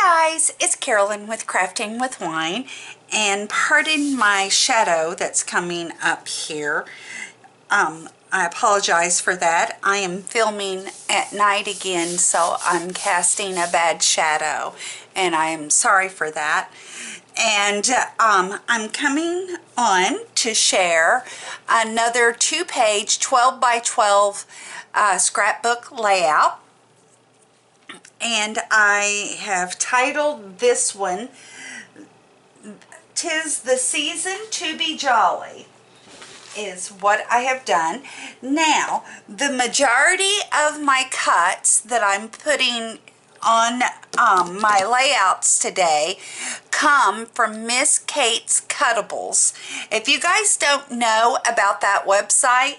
guys, it's Carolyn with Crafting with Wine, and pardon my shadow that's coming up here. I apologize for that. I am filming at night again, so I'm casting a bad shadow, and I am sorry for that. And I'm coming on to share another 2-page 12 by 12 scrapbook layout. And I have titled this one, "'Tis the Season to be Jolly," is what I have done. Now, the majority of my cuts that I'm putting on my layouts today come from Miss Kate's Cuttables. If you guys don't know about that website,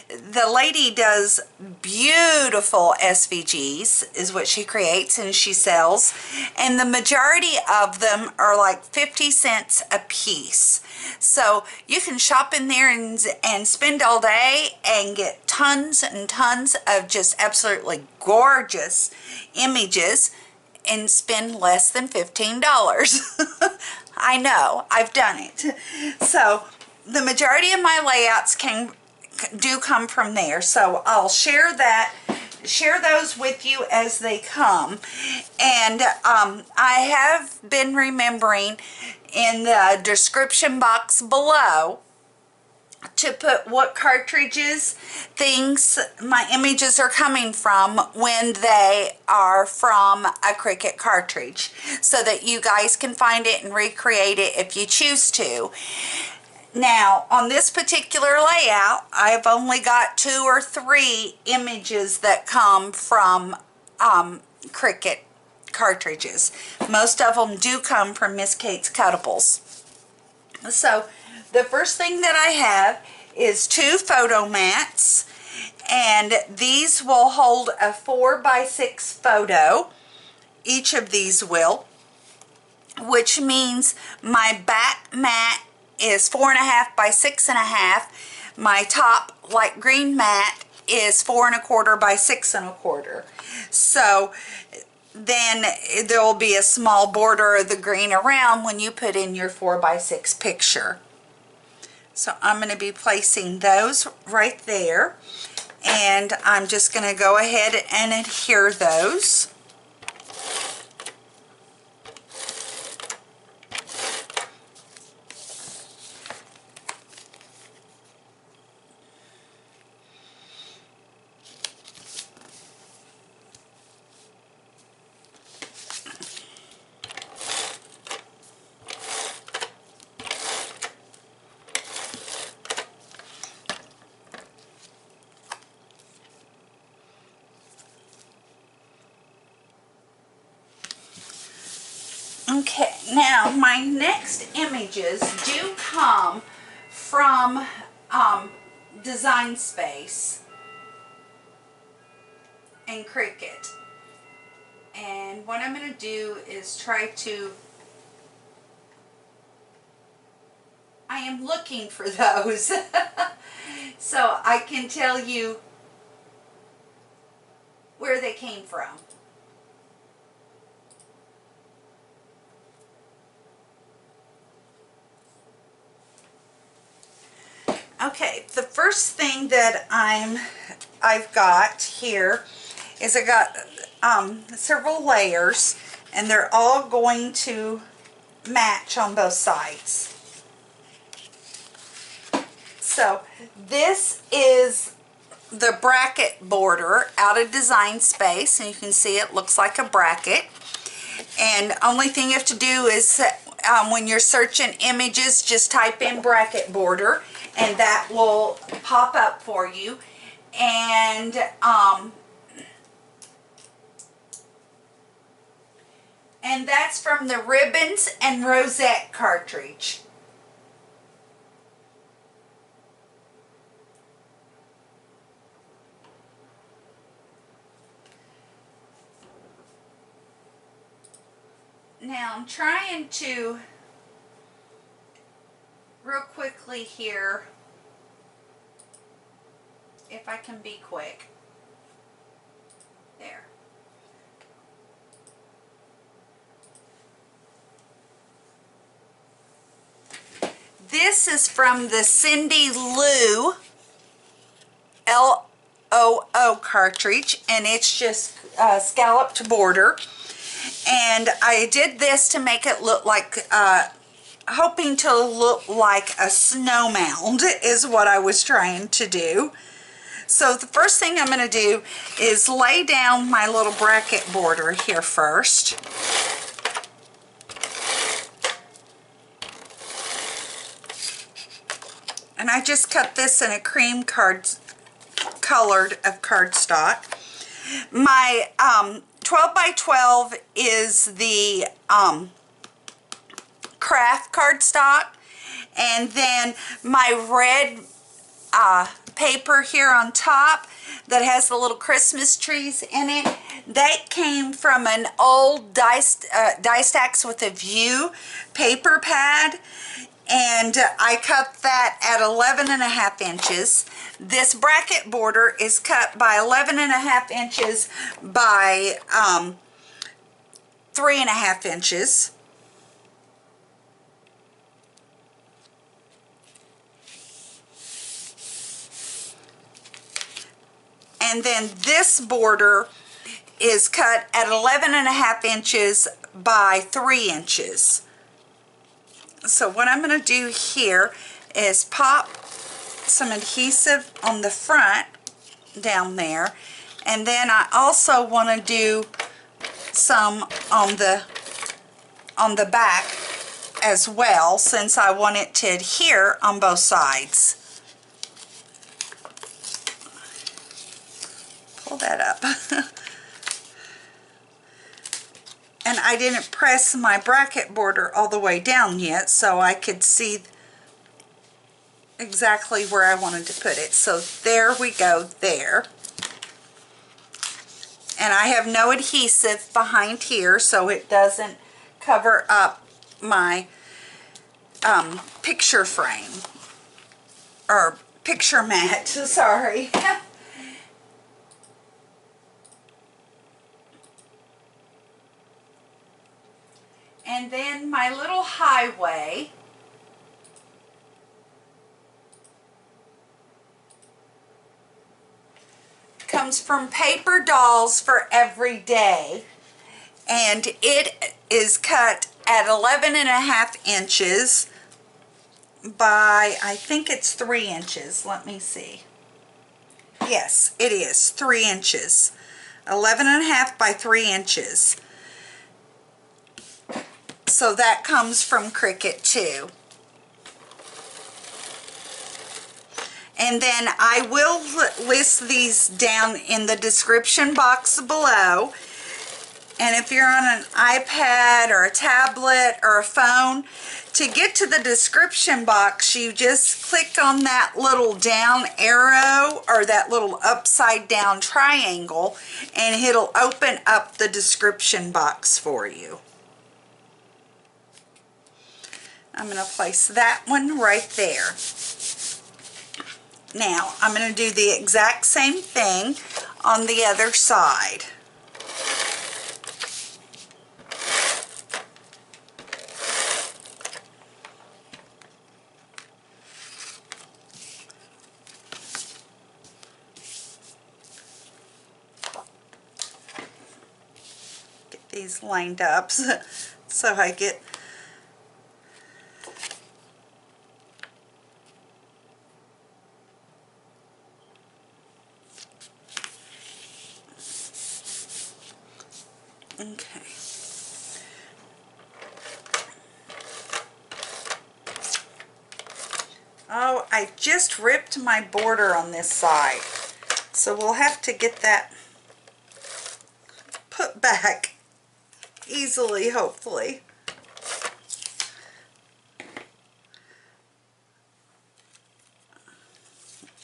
the lady does beautiful SVGs is what she creates and she sells, and the majority of them are like 50 cents a piece. So you can shop in there and spend all day and get tons and tons of just absolutely gorgeous images and spend less than $15. I know, I've done it. So the majority of my layouts do come from there, so I'll share those with you as they come. And I have been remembering in the description box below to put what cartridges my images are coming from when they are from a Cricut cartridge, so that you guys can find it and recreate it if you choose to. Now, on this particular layout, I've only got 2 or 3 images that come from Cricut cartridges. Most of them do come from Miss Kate's Cuttables. So, the first thing that I have is 2 photo mats, and these will hold a 4 by 6 photo. Each of these will, which means my back mat is 4.5 by 6.5. My top light green mat is 4 1/4 by 6 1/4. So then there will be a small border of the green around when you put in your 4 by 6 picture. So I'm going to be placing those right there, and I'm just going to go ahead and adhere those. Okay, now my next images do come from Design Space and Cricut. And what I'm going to do is I am looking for those so I can tell you where they came from. Okay, the first thing that I've got here is I got several layers, and they're all going to match on both sides. So this is the bracket border out of Design Space, and you can see it looks like a bracket. And only thing you have to do is when you're searching images, just type in bracket border, and that will pop up for you. And that's from the Ribbons and Rosette Cartridge. Now I'm trying to real quickly here, if I can be quick. There. this is from the Cindy Lou LOO cartridge, and it's just scalloped border. And I did this to make it look like, hoping to look like a snow mound is what I was trying to do. So the first thing I'm going to do is lay down my little bracket border here first. And I just cut this in a cream colored of cardstock. My 12 by 12 is the craft cardstock, and then my red paper here on top that has the little Christmas trees in it, that came from an old die stacks with a view paper pad, and I cut that at 11.5 inches. This bracket border is cut by 11.5 inches by 3.5 inches. And then this border is cut at 11.5 inches by 3 inches. So what I'm going to do here is pop some adhesive on the front down there, and then I also want to do some on the back as well, since I want it to adhere on both sides. Pull that up. And I didn't press my bracket border all the way down yet, so I could see exactly where I wanted to put it. So there we go there. And I have no adhesive behind here, so it doesn't cover up my picture frame, or picture mat, sorry. And then my little highway comes from Paperdolls for Everyday, and it is cut at 11.5 inches by, I think it's 3 inches. Let me see. Yes, it is 3 inches. 11.5 by 3 inches. So that comes from Cricut too. And then I will list these down in the description box below. And if you're on an iPad or a tablet or a phone, to get to the description box, you just click on that little down arrow or that little upside down triangle, and it'll open up the description box for you. I'm going to place that one right there. Now, I'm going to do the exact same thing on the other side. Get these lined up so I get okay. Oh, I just ripped my border on this side, so we'll have to get that put back easily, hopefully.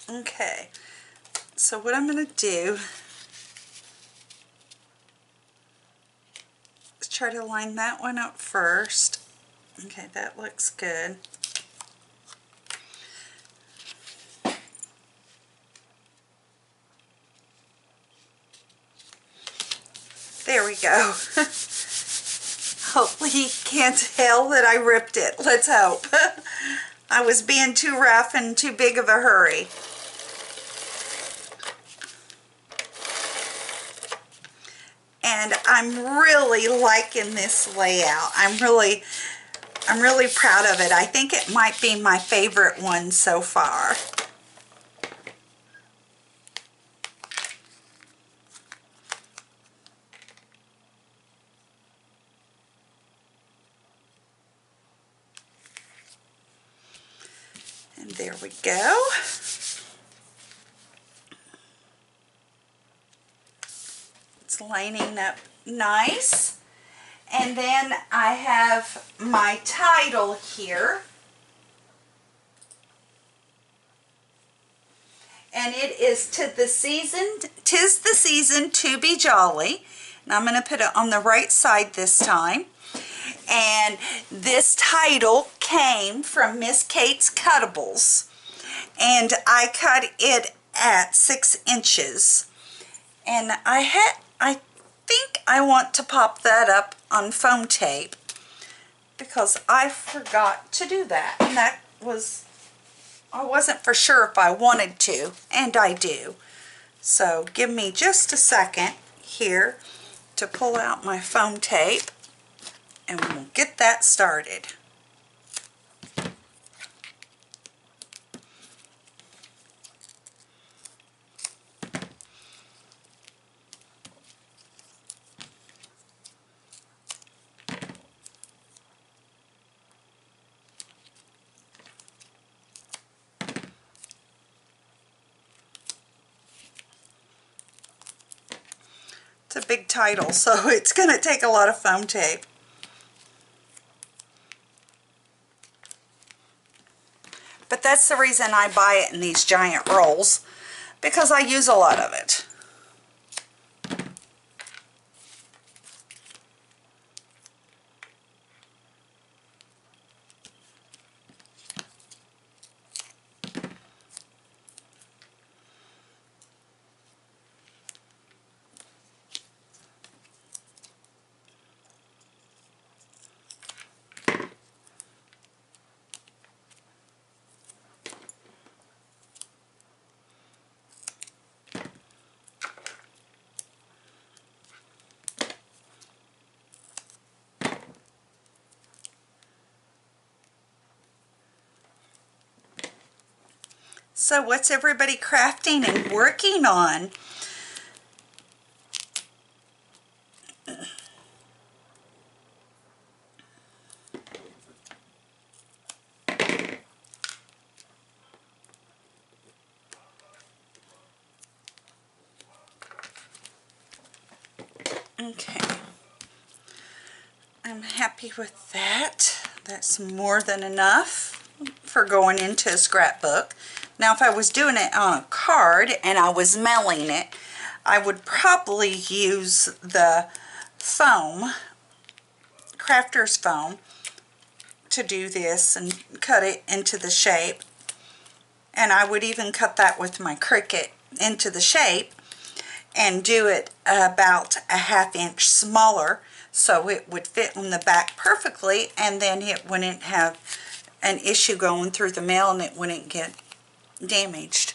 Okay, so what I'm going to do is try to line that one up first. Okay, that looks good. There we go. Hopefully you can't tell that I ripped it. Let's hope. I was being too rough and too big of a hurry. And I'm really liking this layout. I'm really proud of it. I think it might be my favorite one so far. And there we go. It's lining up nice. And then I have my title here. And it is "'Tis the season to be jolly." And I'm going to put it on the right side this time. And this title came from Miss Kate's Cuttables. And I cut it at 6 inches. And I think I want to pop that up on foam tape because I forgot to do that. And I wasn't for sure if I wanted to, and I do. So give me just a second here to pull out my foam tape and we'll get that started. It's a big title, so it's going to take a lot of foam tape. But that's the reason I buy it in these giant rolls, because I use a lot of it. So what's everybody crafting and working on? Okay, I'm happy with that. That's more than enough for going into a scrapbook. Now if I was doing it on a card and I was mailing it, I would probably use the foam, crafter's foam, to do this and cut it into the shape. And I would even cut that with my Cricut into the shape and do it about a ½ inch smaller so it would fit on the back perfectly, and then it wouldn't have an issue going through the mail and it wouldn't get damaged.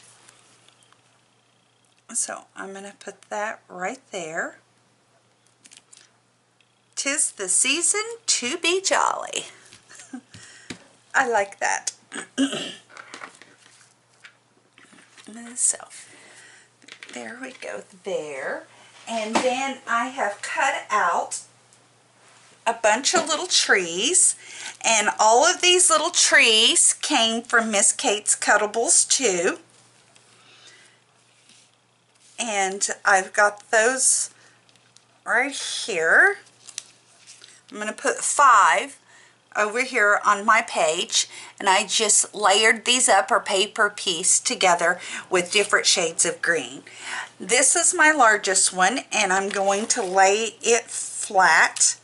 So I'm going to put that right there. 'Tis the season to be jolly. I like that. So there we go there. And then I have cut out a bunch of little trees, and all of these little trees came from Miss Kate's Cuttables too. And I've got those right here. I'm going to put 5 over here on my page, and I just layered these up or paper pieced together with different shades of green. This is my largest one, and I'm going to lay it flat.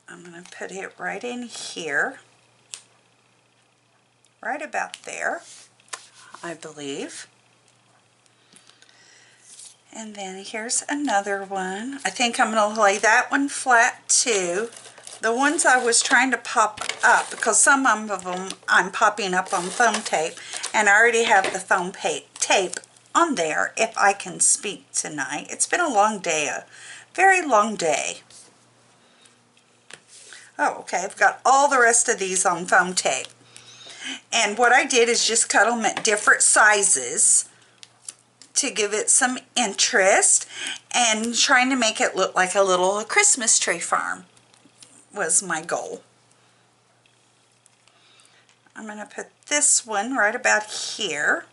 I'm going to put it right in here, right about there, I believe. And then here's another one. I think I'm going to lay that one flat too. The ones I was trying to pop up, because some of them I'm popping up on foam tape, and I already have the foam tape on there if I can speak tonight. It's been a long day, a very long day. Oh, okay, I've got all the rest of these on foam tape. And what I did is just cut them at different sizes to give it some interest, and trying to make it look like a little Christmas tree farm was my goal. I'm going to put this one right about here.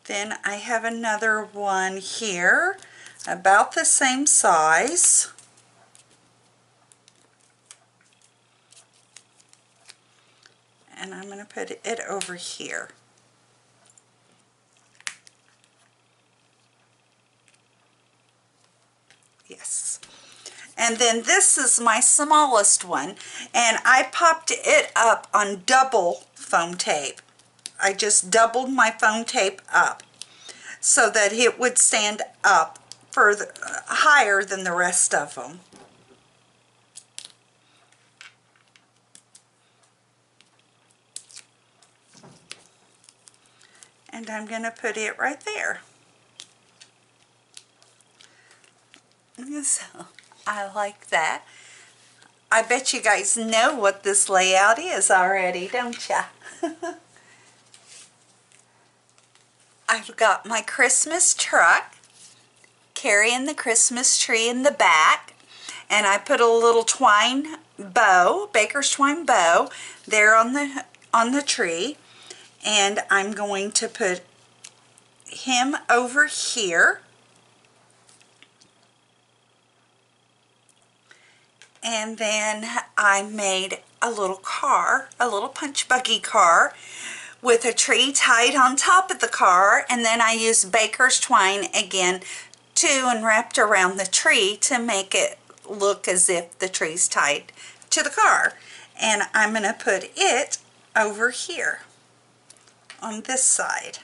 Then I have another one here about the same size. And I'm going to put it over here. Yes. And then this is my smallest one, and I popped it up on double foam tape. I just doubled my foam tape up so that it would stand up further higher than the rest of them. And I'm going to put it right there. So I like that. I bet you guys know what this layout is already, don't ya? I've got my Christmas truck carrying the Christmas tree in the back, and I put a little twine bow, baker's twine bow, there on the tree, and I'm going to put him over here. And then I made a little car, a little punch buggy car with a tree tied on top of the car, and then I used baker's twine again too and wrapped around the tree to make it look as if the tree's tied to the car. And I'm going to put it over here on this side.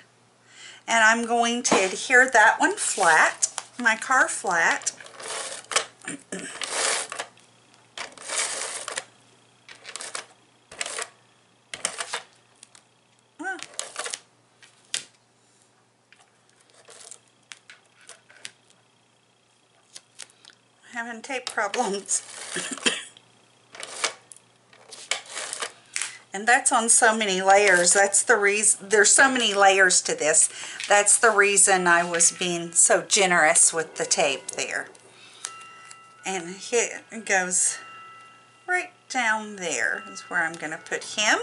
And I'm going to adhere that one flat, my car flat. Having tape problems. And that's on so many layers. That's the reason, there's so many layers to this. That's the reason I was being so generous with the tape there. And it goes right down there is where I'm going to put him.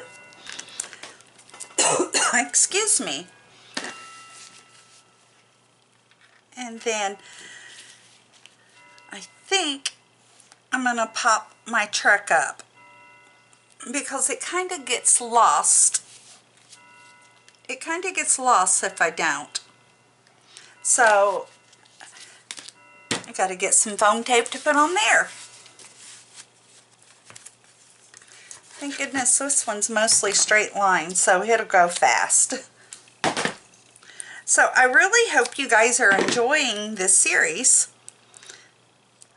Excuse me. And then I think I'm going to pop my truck up because it kind of gets lost. It kind of gets lost if I don't. So I got to get some foam tape to put on there. Thank goodness this one's mostly straight line, so it'll go fast. So I really hope you guys are enjoying this series,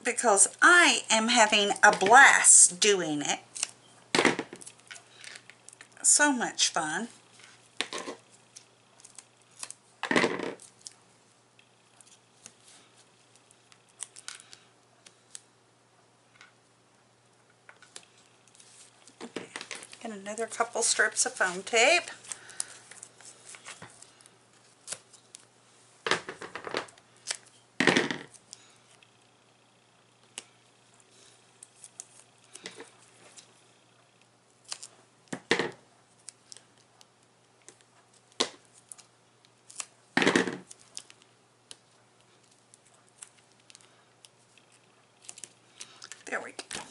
because I am having a blast doing it. So much fun. Get another couple strips of foam tape. There we go.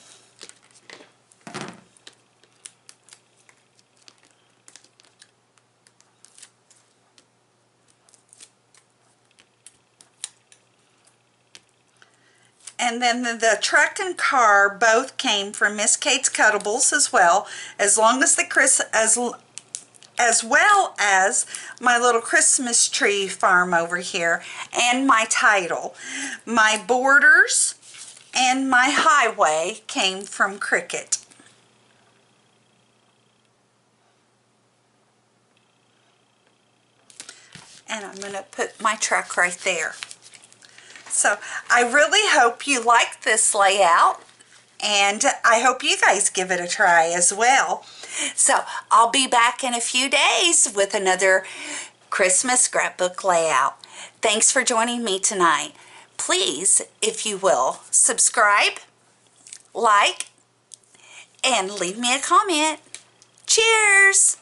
And then the truck and car both came from Miss Kate's Cuttables as well. As long as as well as my little Christmas tree farm over here and my title. My borders and my highway came from Cricut. And I'm going to put my truck right there. So I really hope you like this layout, and I hope you guys give it a try as well. So I'll be back in a few days with another Christmas scrapbook layout. Thanks for joining me tonight. Please, if you will, subscribe, like, and leave me a comment. Cheers!